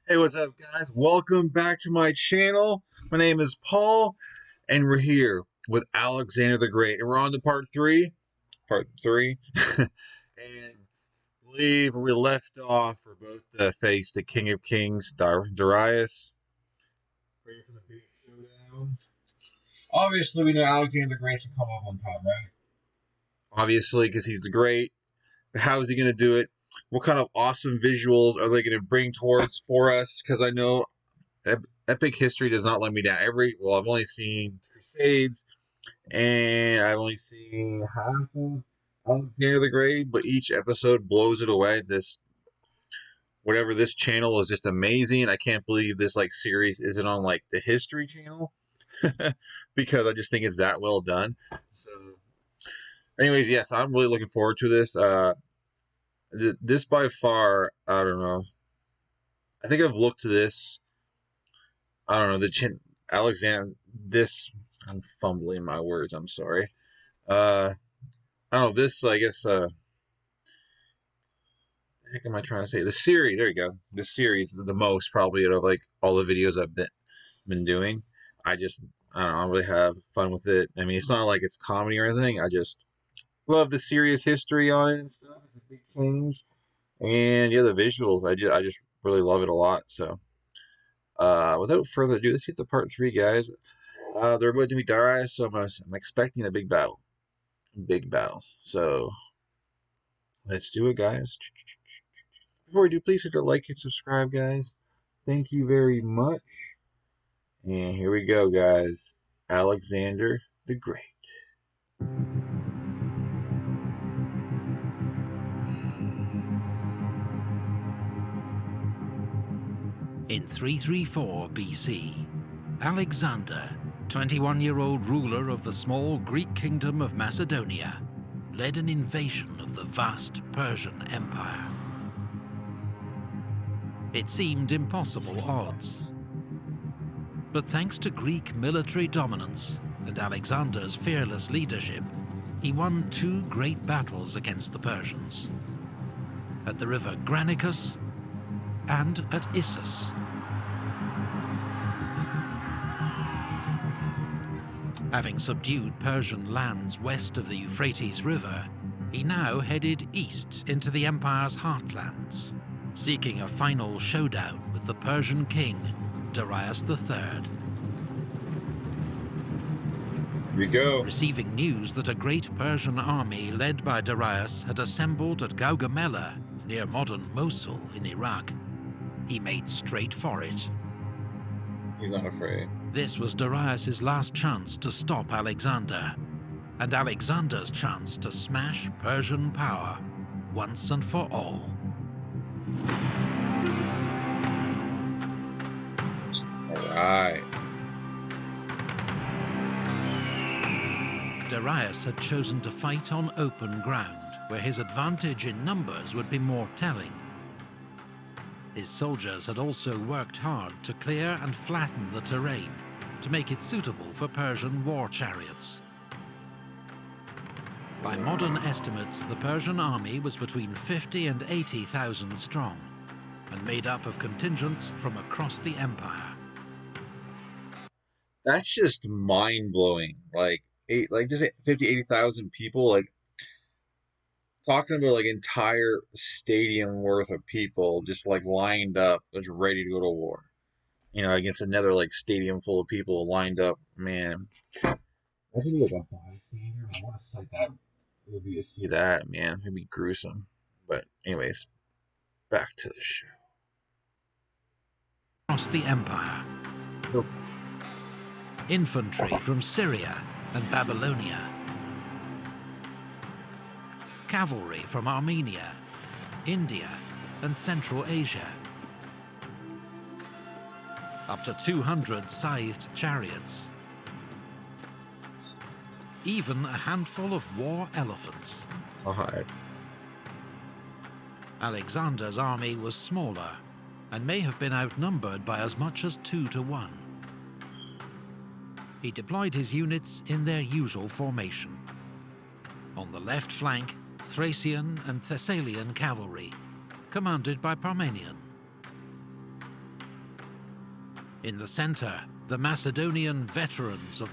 Hey, what's up, guys? Welcome back to my channel. My name is Paul, and we're here with Alexander the Great, and we're on to part three. And I believe we left off, we're about to face the King of Kings, Darius. Ready for the big showdown? Obviously, we know Alexander the Great should come up on top, right? Obviously, because he's the Great. How is he going to do it? What kind of awesome visuals are they going to bring for us? Because I know Epic History does not let me down. I've only seen Crusades, and I've only seen half of Alexander the Great, but each episode blows it away. This channel is just amazing. I can't believe this series isn't on the History Channel because I just think it's that well done. So, anyways, yes, I'm really looking forward to this. This by far, I don't know. I think I've looked to this. I don't know Alexander. I'm fumbling my words. I'm sorry. I don't know this. I guess. The heck am I trying to say? The series. There you go. The series, the most probably out of all the videos I've been doing. I don't know. I really have fun with it. I mean, it's not like it's comedy or anything. I just love the serious history on it and stuff. It's a big change, and yeah, the visuals. I just really love it a lot. So, without further ado, let's get to part three, guys. They're about to meet Darius, so I'm expecting a big battle. Big battle. So let's do it, guys. Before we do, please hit the like and subscribe, guys. Thank you very much. And here we go, guys. Alexander the Great. In 334 BC, Alexander, 21-year-old ruler of the small Greek kingdom of Macedonia, led an invasion of the vast Persian Empire. It seemed impossible odds. But thanks to Greek military dominance and Alexander's fearless leadership, he won two great battles against the Persians, at the river Granicus and at Issus. Having subdued Persian lands west of the Euphrates River, he now headed east into the empire's heartlands, seeking a final showdown with the Persian king, Darius III. Here we go. Receiving news that a great Persian army led by Darius had assembled at Gaugamela, near modern Mosul in Iraq, he made straight for it. He's not afraid. This was Darius's last chance to stop Alexander, and Alexander's chance to smash Persian power once and for all. Alright. Darius had chosen to fight on open ground, where his advantage in numbers would be more telling. His soldiers had also worked hard to clear and flatten the terrain to make it suitable for Persian war chariots. By modern estimates, the Persian army was between 50 and 80,000 strong, and made up of contingents from across the empire. That's just mind-blowing. Just 80,000 people, talking about entire stadium worth of people just lined up, just ready to go to war. Against another stadium full of people lined up. Man, I think be a bystander. I want to see that. It would be to see that, man. It'd be gruesome. But anyways, back to the show. Across the empire, infantry from Syria and Babylonia, cavalry from Armenia, India, and Central Asia, up to 200 scythed chariots, even a handful of war elephants. Alright. Alexander's army was smaller and may have been outnumbered by as much as 2 to 1. He deployed his units in their usual formation. On the left flank, Thracian and Thessalian cavalry, commanded by Parmenion. In the center, the Macedonian veterans of...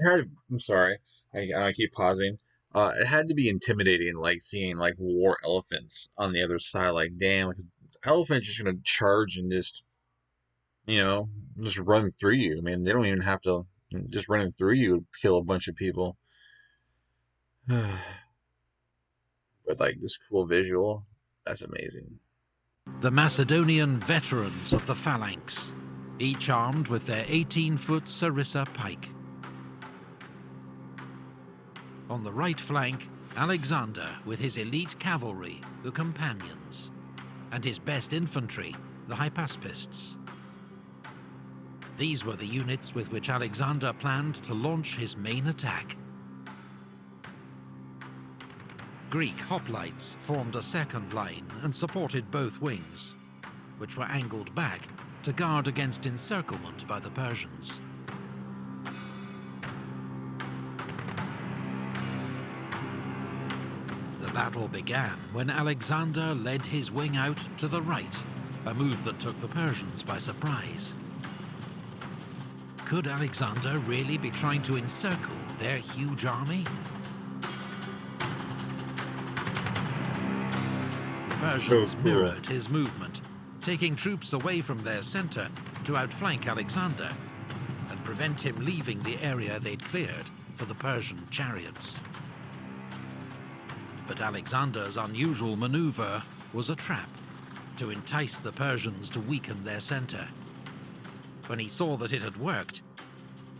I'm sorry, I keep pausing. It had to be intimidating, like seeing like war elephants on the other side. Like, damn, like, elephants just gonna charge and just, you know, just run through you. I mean, they don't even have to, just running through you would kill a bunch of people. But like this cool visual, that's amazing. the Macedonian veterans of the phalanx, each armed with their 18-foot sarissa pike. On the right flank, Alexander with his elite cavalry, the companions, and his best infantry, the hypaspists. These were the units with which Alexander planned to launch his main attack. Greek hoplites formed a second line and supported both wings, which were angled back to guard against encirclement by the Persians. The battle began when Alexander led his wing out to the right, a move that took the Persians by surprise. Could Alexander really be trying to encircle their huge army? The Persians mirrored his movement, taking troops away from their center to outflank Alexander and prevent him leaving the area they'd cleared for the Persian chariots. But Alexander's unusual maneuver was a trap to entice the Persians to weaken their center. When he saw that it had worked,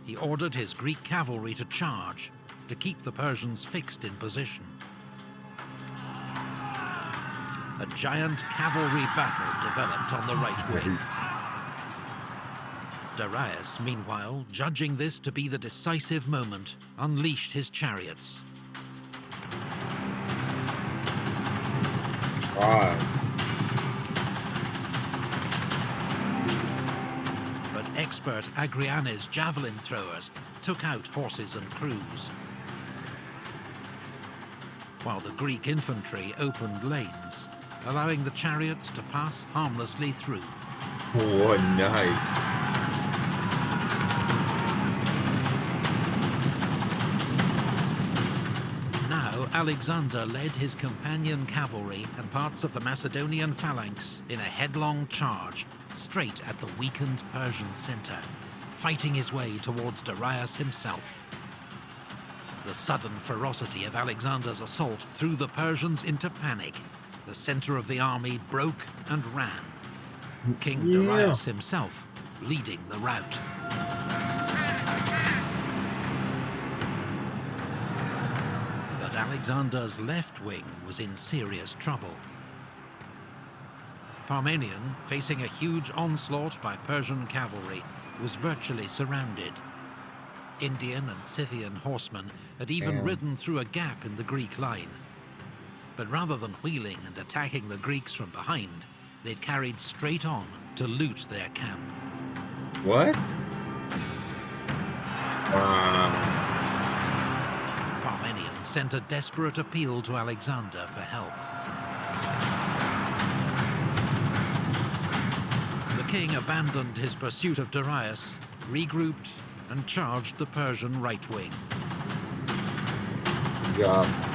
he ordered his Greek cavalry to charge to keep the Persians fixed in position. A giant cavalry battle developed on the right wing. Darius, meanwhile, judging this to be the decisive moment, unleashed his chariots. Wow. But expert Agrianes javelin throwers took out horses and crews, while the Greek infantry opened lanes, allowing the chariots to pass harmlessly through. Oh, nice. Now Alexander led his companion cavalry and parts of the Macedonian phalanx in a headlong charge straight at the weakened Persian center, fighting his way towards Darius himself. The sudden ferocity of Alexander's assault threw the Persians into panic. The center of the army broke and ran, King Darius himself leading the rout. But Alexander's left wing was in serious trouble. Parmenion, facing a huge onslaught by Persian cavalry, was virtually surrounded. Indian and Scythian horsemen had even ridden through a gap in the Greek line. But rather than wheeling and attacking the Greeks from behind, they'd carried straight on to loot their camp. What? Parmenion sent a desperate appeal to Alexander for help. The king abandoned his pursuit of Darius, regrouped, and charged the Persian right wing. Yeah.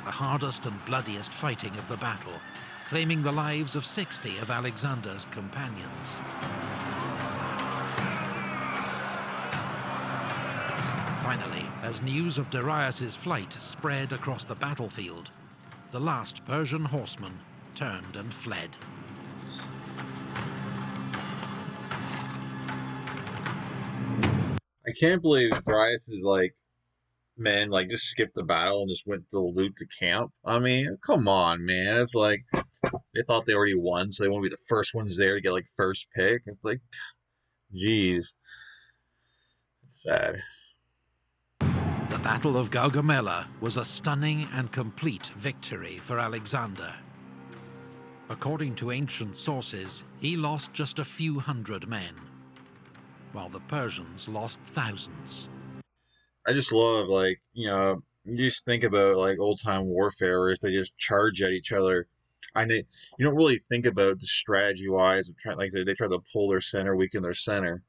Hardest and bloodiest fighting of the battle, claiming the lives of 60 of Alexander's companions. Finally, as news of Darius's flight spread across the battlefield, the last Persian horseman turned and fled. I can't believe Darius is like, men like just skipped the battle and just went to loot the camp. I mean, come on, man. It's like they thought they already won, so they want to be the first ones there to get like first pick. It's like, geez, it's sad. The Battle of Gaugamela was a stunning and complete victory for Alexander. According to ancient sources, he lost just a few hundred men, while the Persians lost thousands. I just love, like, you just think about like old time warfare, where if they just charge at each other, and you don't really think about the strategy wise of trying, like they try to pull their center, weaken their center,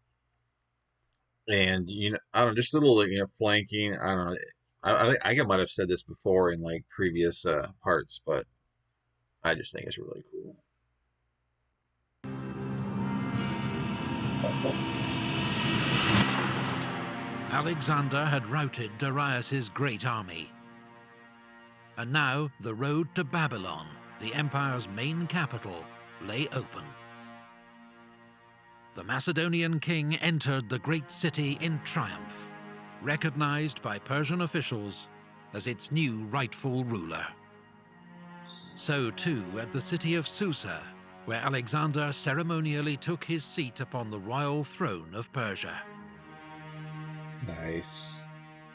and I don't know, just a little flanking. I don't know. I might have said this before in like previous parts, but I just think it's really cool. Alexander had routed Darius's great army. And now the road to Babylon, the empire's main capital, lay open. The Macedonian king entered the great city in triumph, recognized by Persian officials as its new rightful ruler. So too at the city of Susa, where Alexander ceremonially took his seat upon the royal throne of Persia. Nice.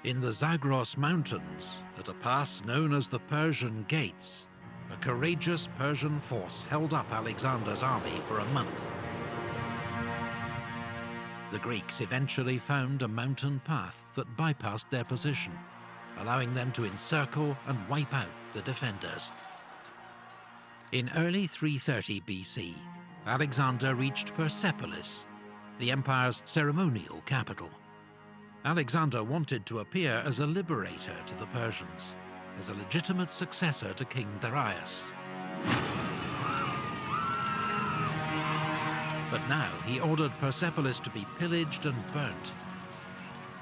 In the Zagros Mountains, at a pass known as the Persian Gates, a courageous Persian force held up Alexander's army for a month. The Greeks eventually found a mountain path that bypassed their position, allowing them to encircle and wipe out the defenders. In early 330 BC, Alexander reached Persepolis, the empire's ceremonial capital. Alexander wanted to appear as a liberator to the Persians, as a legitimate successor to King Darius. But now he ordered Persepolis to be pillaged and burnt.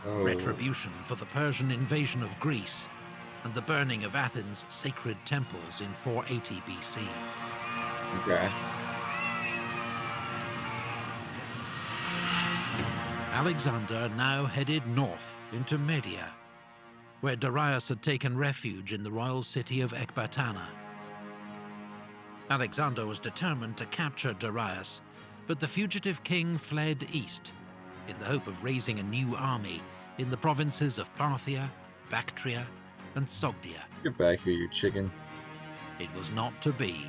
Retribution for the Persian invasion of Greece and the burning of Athens' sacred temples in 480 BC. Okay. Alexander now headed north into Media, where Darius had taken refuge in the royal city of Ecbatana. Alexander was determined to capture Darius, but the fugitive king fled east in the hope of raising a new army in the provinces of Parthia, Bactria, and Sogdia. Get back here, you chicken. It was not to be.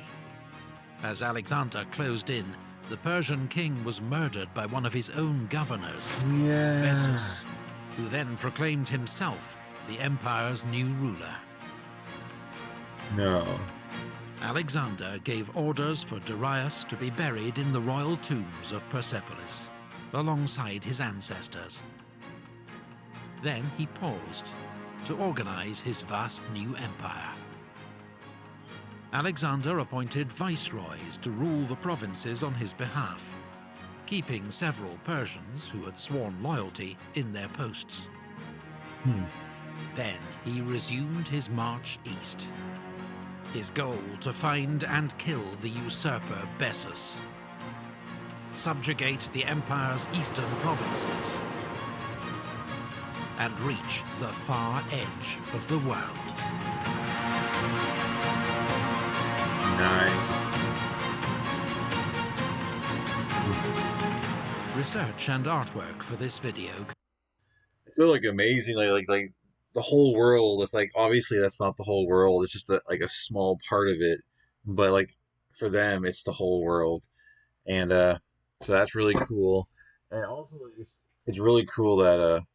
As Alexander closed in, the Persian king was murdered by one of his own governors, Bessus, who then proclaimed himself the empire's new ruler. No. Alexander gave orders for Darius to be buried in the royal tombs of Persepolis, alongside his ancestors. Then he paused to organize his vast new empire. Alexander appointed viceroys to rule the provinces on his behalf, keeping several Persians who had sworn loyalty in their posts. Then he resumed his march east, his goal to find and kill the usurper Bessus, subjugate the empire's eastern provinces, and reach the far edge of the world. Nice. Research and artwork for this video. I feel like amazing, like the whole world. It's like obviously that's not the whole world. It's just like a small part of it, but like for them, it's the whole world, and so that's really cool. And also, it's really cool that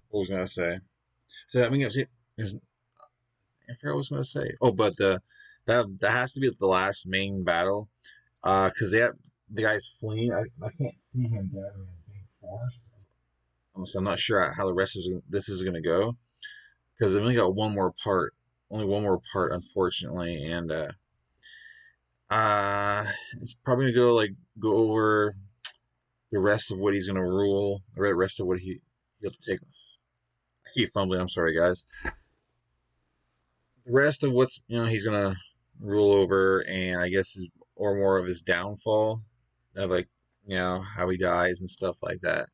what was I gonna say? So I mean, there's I forgot what I was going to say. Oh, but that has to be the last main battle, because the guy's fleeing. I can't see him gathering a big force. So I'm not sure how the rest of this is going to go, because I've only got one more part, unfortunately, and it's probably gonna go over the rest of what he's going to rule, or the rest of what he'll have to take. I keep fumbling. I'm sorry, guys. The rest of what's he's gonna rule over, and I guess or more of his downfall, of how he dies and stuff like that.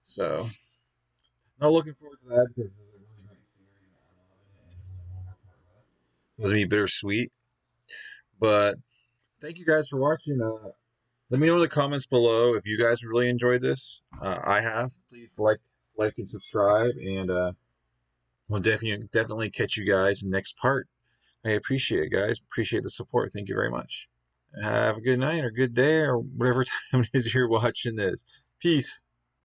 So not looking forward to that, because it's a really great series. I love it, and it's gonna be bittersweet. But thank you guys for watching. Let me know in the comments below if you guys really enjoyed this. I have. Please like and subscribe, and we'll definitely catch you guys in the next part. I appreciate it, guys. Appreciate the support. Thank you very much. Have a good night or good day or whatever time it is you're watching this. Peace.